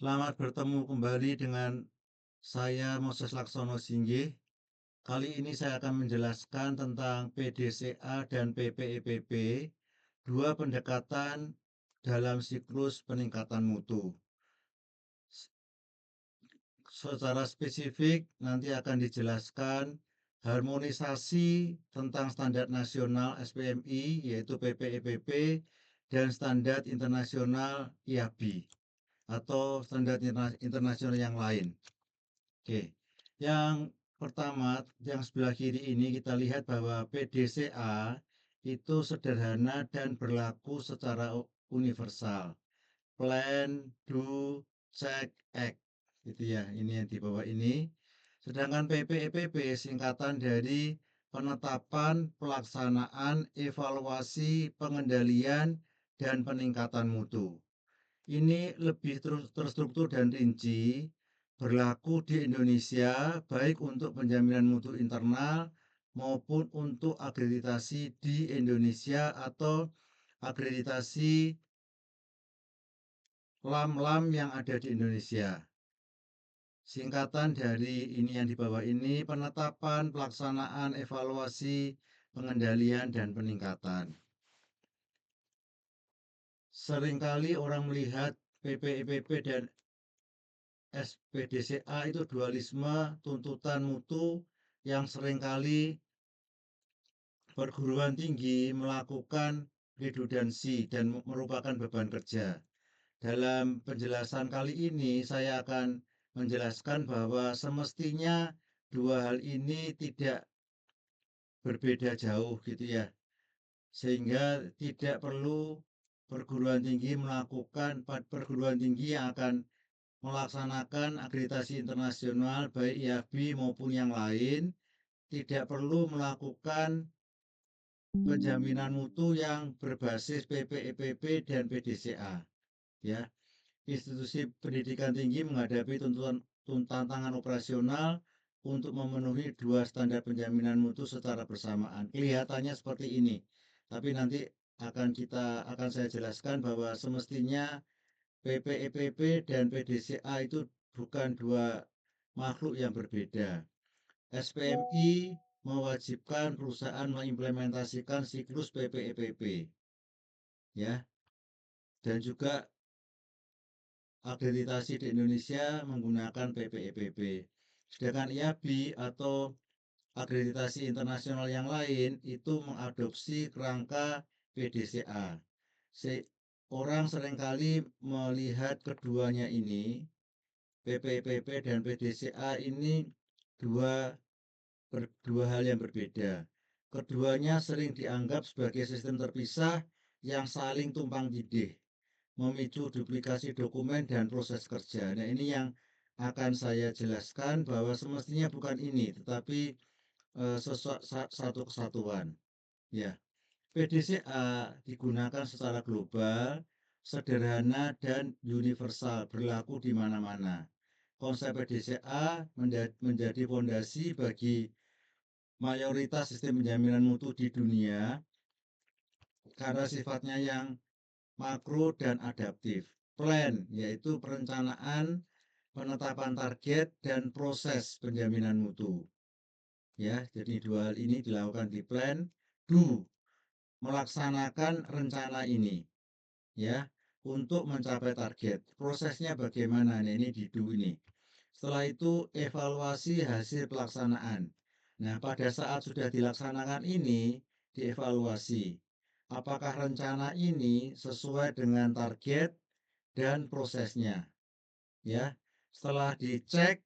Selamat bertemu kembali dengan saya Moses Laksono Singgih. Kali ini saya akan menjelaskan tentang PDCA dan PPEPP, dua pendekatan dalam siklus peningkatan mutu. Secara spesifik nanti akan dijelaskan harmonisasi tentang standar nasional SPMI yaitu PPEPP dan standar internasional IABI atau standar internasional yang lain. Oke, yang pertama, yang sebelah kiri ini kita lihat bahwa PDCA itu sederhana dan berlaku secara universal. Plan, do, check, act. Gitu ya, ini yang di bawah ini. Sedangkan PPEPP singkatan dari penetapan, pelaksanaan, evaluasi, pengendalian, dan peningkatan mutu. Ini lebih terstruktur dan rinci, berlaku di Indonesia baik untuk penjaminan mutu internal maupun untuk akreditasi di Indonesia atau akreditasi lam-lam yang ada di Indonesia. Singkatan dari ini yang di bawah ini, penetapan, pelaksanaan, evaluasi, pengendalian, dan peningkatan. Seringkali orang melihat PPEPP dan SPDCA itu dualisme tuntutan mutu yang seringkali perguruan tinggi melakukan redundansi dan merupakan beban kerja. Dalam penjelasan kali ini saya akan menjelaskan bahwa semestinya dua hal ini tidak berbeda jauh gitu ya. Sehingga tidak perlu perguruan tinggi perguruan tinggi yang akan melaksanakan akreditasi internasional baik IABI maupun yang lain tidak perlu melakukan penjaminan mutu yang berbasis PPEPP dan PDCA. Ya, institusi pendidikan tinggi menghadapi tantangan operasional untuk memenuhi dua standar penjaminan mutu secara bersamaan. Kelihatannya seperti ini, tapi nanti akan saya jelaskan bahwa semestinya PPEPP dan PDCA itu bukan dua makhluk yang berbeda. SPMI mewajibkan perusahaan mengimplementasikan siklus PPEPP, ya, dan juga akreditasi di Indonesia menggunakan PPEPP. Sedangkan IABI atau akreditasi internasional yang lain itu mengadopsi kerangka PDCA. Orang seringkali melihat keduanya ini, PPEPP dan PDCA ini dua hal yang berbeda. Keduanya sering dianggap sebagai sistem terpisah yang saling tumpang tindih, memicu duplikasi dokumen dan proses kerja. Nah, ini yang akan saya jelaskan bahwa semestinya bukan ini, tetapi satu kesatuan. Ya, PDCA digunakan secara global, sederhana dan universal, berlaku di mana-mana. Konsep PDCA menjadi fondasi bagi mayoritas sistem penjaminan mutu di dunia karena sifatnya yang makro dan adaptif. Plan yaitu perencanaan, penetapan target dan proses penjaminan mutu. Ya, jadi dua hal ini dilakukan di plan. Do melaksanakan rencana ini, ya, untuk mencapai target. Prosesnya bagaimana? Nah, ini di do ini. Setelah itu evaluasi hasil pelaksanaan. Nah, pada saat sudah dilaksanakan ini, dievaluasi. Apakah rencana ini sesuai dengan target dan prosesnya? Ya, setelah dicek,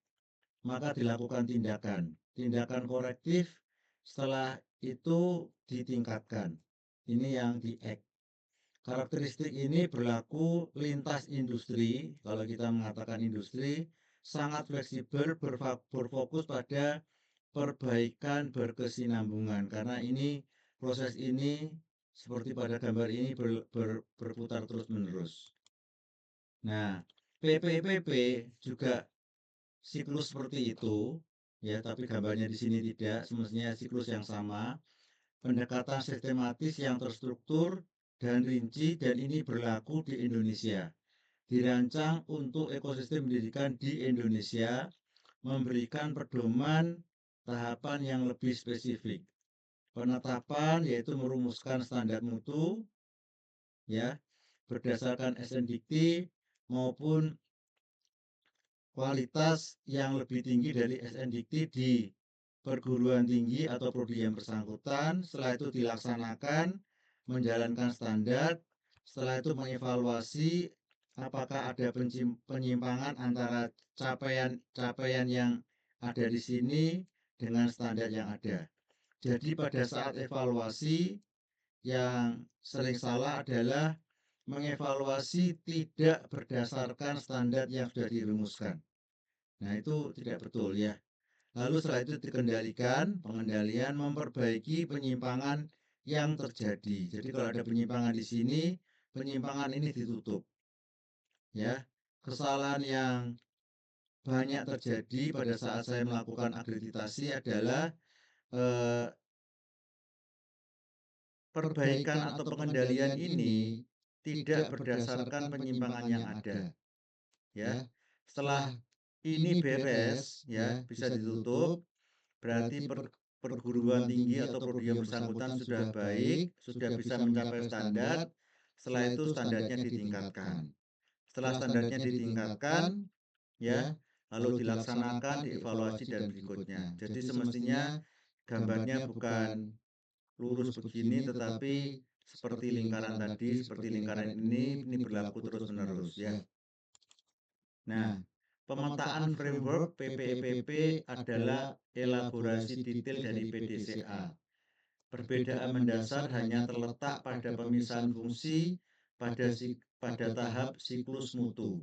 maka dilakukan tindakan. Tindakan korektif, setelah itu ditingkatkan. Ini yang di act. Karakteristik ini berlaku lintas industri. Kalau kita mengatakan industri, sangat fleksibel, berfokus pada perbaikan berkesinambungan. Karena ini proses ini seperti pada gambar ini berputar terus-menerus. Nah, PPPP juga siklus seperti itu, ya, tapi gambarnya di sini tidak, semestinya siklus yang sama. Pendekatan sistematis yang terstruktur dan rinci dan ini berlaku di Indonesia. dirancang untuk ekosistem pendidikan di Indonesia, memberikan pedoman tahapan yang lebih spesifik. Penetapan yaitu merumuskan standar mutu, ya, berdasarkan SNDikti maupun kualitas yang lebih tinggi dari SNDikti di perguruan tinggi atau prodi yang bersangkutan. Setelah itu dilaksanakan, menjalankan standar. Setelah itu mengevaluasi apakah ada penyimpangan antara capaian yang ada di sini dengan standar yang ada. Jadi pada saat evaluasi, yang sering salah adalah mengevaluasi tidak berdasarkan standar yang sudah dirumuskan. Nah, itu tidak betul ya. Lalu setelah itu pengendalian memperbaiki penyimpangan yang terjadi. Jadi kalau ada penyimpangan di sini, penyimpangan ini ditutup. Ya, kesalahan yang banyak terjadi pada saat saya melakukan akreditasi adalah perbaikan atau pengendalian ini tidak berdasarkan penyimpangan yang ada. Ya, setelah ini beres, ya, bisa ditutup, berarti perguruan tinggi atau prodi yang bersangkutan sudah baik, sudah bisa mencapai standar. Setelah itu standarnya ditingkatkan. Setelah standarnya ditingkatkan, ya, lalu dilaksanakan, dievaluasi dan berikutnya. Jadi semestinya gambarnya bukan lurus begini, tetapi seperti lingkaran tadi, seperti lingkaran ini berlaku terus-menerus, ya. Nah, pemetaan framework PPEPP adalah elaborasi detail dari PDCA. Perbedaan mendasar hanya terletak pada pemisahan fungsi pada tahap siklus mutu.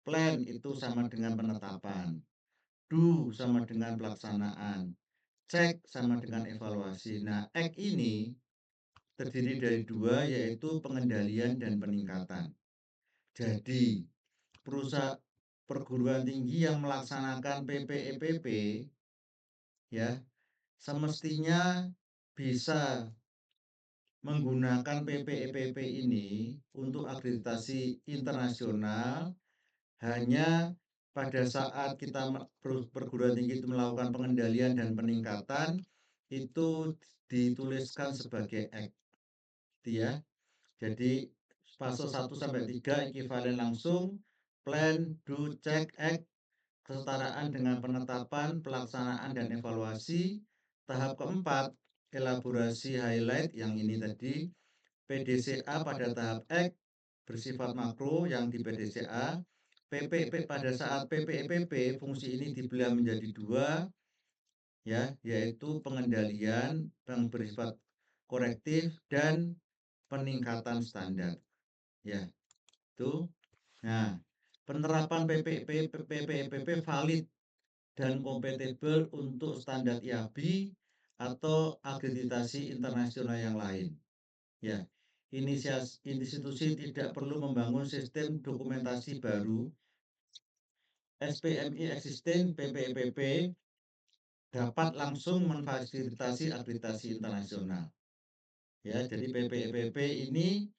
Plan itu sama dengan penetapan. Do sama dengan pelaksanaan. Cek sama dengan evaluasi. Nah, act ini terdiri dari dua, yaitu pengendalian dan peningkatan. Jadi, perusahaan perguruan tinggi yang melaksanakan PPEPP, ya, semestinya bisa menggunakan PPEPP ini untuk akreditasi internasional hanya pada saat kita perguruan tinggi itu melakukan pengendalian dan peningkatan, itu dituliskan sebagai act, ya. Jadi fase 1 sampai 3 ekivalen langsung, plan, do, check, act, kesetaraan dengan penetapan, pelaksanaan dan evaluasi. Tahap keempat, elaborasi highlight yang ini tadi, PDCA pada tahap act bersifat makro yang di PDCA. PPP pada saat PPEPP fungsi ini dibelah menjadi dua, ya, yaitu pengendalian yang bersifat korektif dan peningkatan standar, ya. Itu. Nah, penerapan PPEPP valid dan kompatibel untuk standar IAB atau akreditasi internasional yang lain. Ya, institusi tidak perlu membangun sistem dokumentasi baru. SPMI existing PPEPP dapat langsung memfasilitasi akreditasi internasional. Ya, jadi PPEPP ini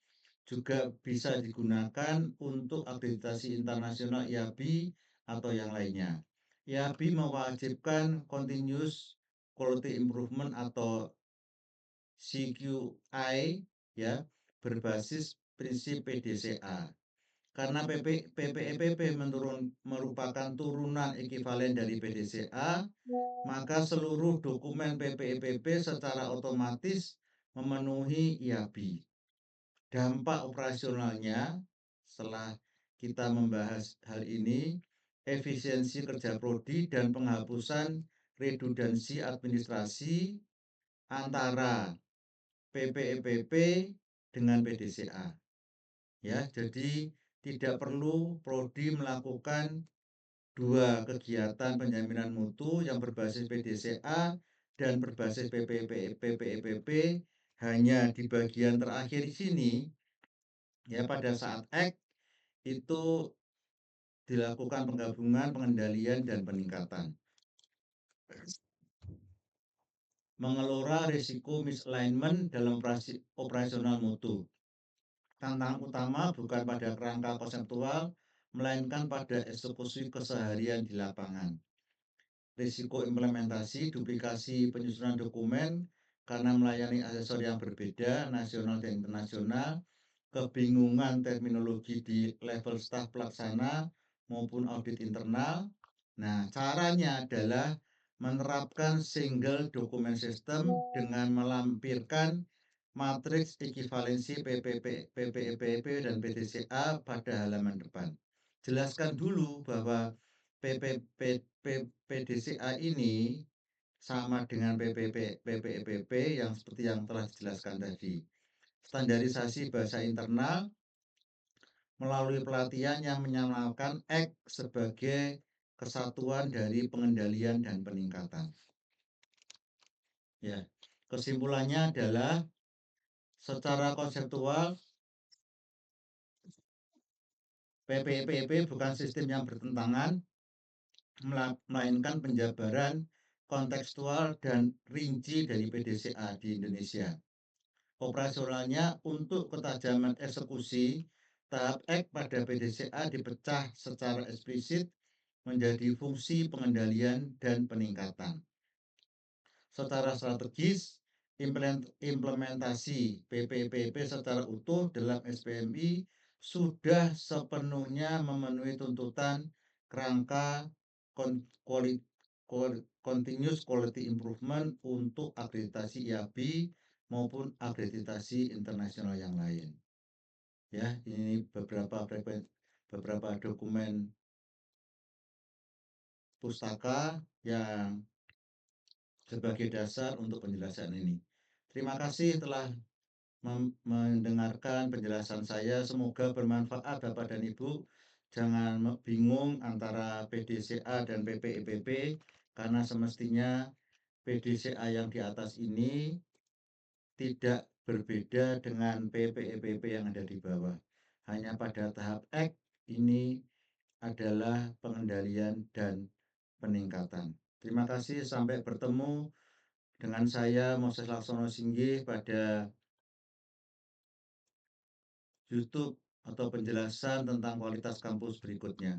juga bisa digunakan untuk akreditasi internasional IAB atau yang lainnya. IAB mewajibkan continuous quality improvement atau CQI, ya, berbasis prinsip PDCA. Karena PPEPP merupakan turunan ekivalen dari PDCA, maka seluruh dokumen PPEPP secara otomatis memenuhi IAB. Dampak operasionalnya, setelah kita membahas hal ini, efisiensi kerja prodi dan penghapusan redundansi administrasi antara PPEPP dengan PDCA. Ya, jadi tidak perlu prodi melakukan dua kegiatan penjaminan mutu yang berbasis PDCA dan berbasis PPEPP hanya di bagian terakhir di sini, ya, pada saat act itu dilakukan penggabungan pengendalian dan peningkatan. Mengelola risiko misalignment dalam operasional mutu. Tantangan utama bukan pada kerangka konseptual, melainkan pada eksekusi keseharian di lapangan. Risiko implementasi, duplikasi penyusunan dokumen karena melayani asesor yang berbeda, nasional dan internasional, kebingungan terminologi di level staf pelaksana maupun audit internal. Nah, caranya adalah menerapkan single document system dengan melampirkan matriks ekivalensi PPEPP dan PDCA pada halaman depan. Jelaskan dulu bahwa PDCA ini sama dengan PPEPP yang seperti yang telah dijelaskan tadi. Standarisasi bahasa internal melalui pelatihan yang menyamakan X sebagai kesatuan dari pengendalian dan peningkatan. Ya, kesimpulannya adalah secara konseptual PPEPP bukan sistem yang bertentangan, melainkan penjabaran kontekstual dan rinci dari PDCA di Indonesia. Operasionalnya untuk ketajaman eksekusi, tahap X pada PDCA dipecah secara eksplisit menjadi fungsi pengendalian dan peningkatan. Secara strategis, implementasi PPPP secara utuh dalam SPMI sudah sepenuhnya memenuhi tuntutan kerangka continuous quality improvement untuk akreditasi IAB maupun akreditasi internasional yang lain. Ya, ini beberapa dokumen pustaka yang sebagai dasar untuk penjelasan ini. Terima kasih telah mendengarkan penjelasan saya. Semoga bermanfaat Bapak dan Ibu. Jangan bingung antara PDCA dan PPEPP karena semestinya PDCA yang di atas ini tidak berbeda dengan PPEPP yang ada di bawah. Hanya pada tahap X ini adalah pengendalian dan peningkatan. Terima kasih, sampai bertemu dengan saya Moses Laksono Singgih pada YouTube atau penjelasan tentang kualitas kampus berikutnya.